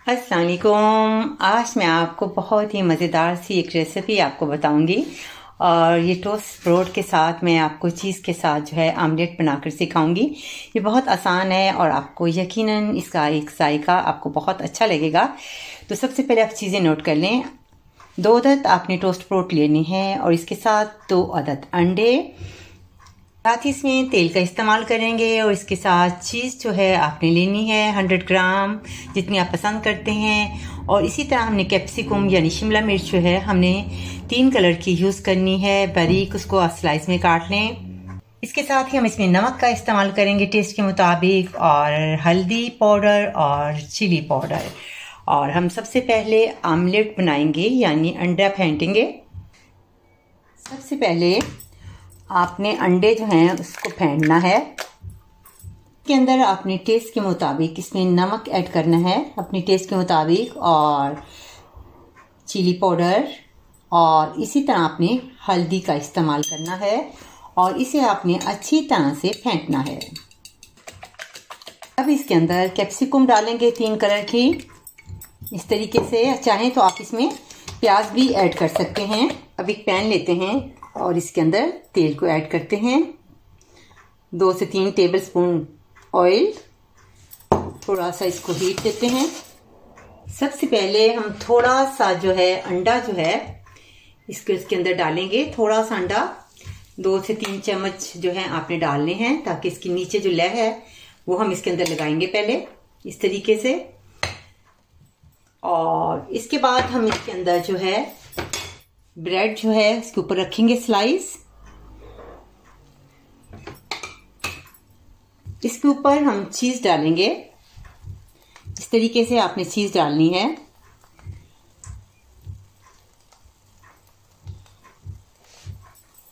अस्सलाम वालेकुम। आज मैं आपको बहुत ही मज़ेदार सी एक रेसिपी आपको बताऊंगी और ये टोस्ट ब्रेड के साथ मैं आपको चीज़ के साथ जो है आमलेट बनाकर सिखाऊंगी। ये बहुत आसान है और आपको यकीनन इसका एक जायका आपको बहुत अच्छा लगेगा। तो सबसे पहले आप चीज़ें नोट कर लें। 2 अदद आपने टोस्ट ब्रेड लेनी है और इसके साथ 2 अदद अंडे, साथ ही इसमें तेल का इस्तेमाल करेंगे और इसके साथ चीज़ जो है आपने लेनी है 100 ग्राम, जितनी आप पसंद करते हैं। और इसी तरह हमने कैप्सिकम यानी शिमला मिर्च जो है हमने 3 कलर की यूज़ करनी है, बारीक उसको आप स्लाइस में काट लें। इसके साथ ही हम इसमें नमक का इस्तेमाल करेंगे टेस्ट के मुताबिक, और हल्दी पाउडर और चिली पाउडर। और हम सबसे पहले आमलेट बनाएंगे यानी अंडा फेंटेंगे। सबसे पहले आपने अंडे जो हैं उसको फेंटना है। इसके अंदर आपने टेस्ट के मुताबिक इसमें नमक ऐड करना है अपने टेस्ट के मुताबिक, और चिली पाउडर, और इसी तरह आपने हल्दी का इस्तेमाल करना है और इसे आपने अच्छी तरह से फेंटना है। अब इसके अंदर कैप्सिकम डालेंगे 3 कलर की, इस तरीके से। चाहें तो आप इसमें प्याज भी ऐड कर सकते हैं। अब एक पैन लेते हैं और इसके अंदर तेल को ऐड करते हैं। 2 से 3 टेबलस्पून ऑयल, थोड़ा सा इसको हीट देते हैं। सबसे पहले हम थोड़ा सा जो है अंडा जो है इसके अंदर डालेंगे। थोड़ा सा अंडा 2 से 3 चम्मच जो है आपने डालने हैं, ताकि इसके नीचे जो लय है वो हम इसके अंदर लगाएंगे पहले इस तरीके से। और इसके बाद हम इसके अंदर जो है ब्रेड जो है इसके ऊपर रखेंगे स्लाइस। इसके ऊपर हम चीज डालेंगे, इस तरीके से आपने चीज डालनी है।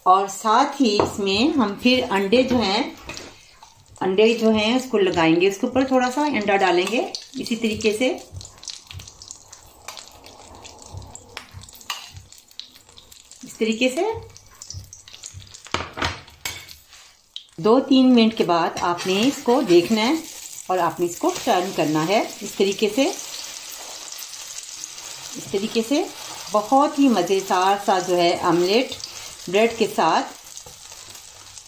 और साथ ही इसमें हम फिर अंडे जो हैं उसको लगाएंगे। उसके ऊपर थोड़ा सा अंडा डालेंगे इसी तरीके से। इस तरीके से 2-3 मिनट के बाद आपने इसको देखना है और आपने इसको टर्न करना है इस तरीके से। इस तरीके से बहुत ही मज़ेदार सा जो है आमलेट ब्रेड के साथ।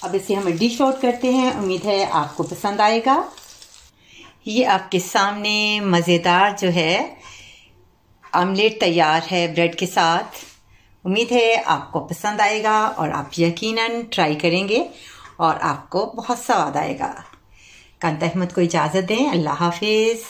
अब इसे हम डिश आउट करते हैं। उम्मीद है आपको पसंद आएगा। ये आपके सामने मज़ेदार जो है आमलेट तैयार है ब्रेड के साथ। उम्मीद है आपको पसंद आएगा और आप यकीनन ट्राई करेंगे और आपको बहुत स्वाद आएगा। कांता अहमद को इजाज़त दें। अल्लाह हाफिज़।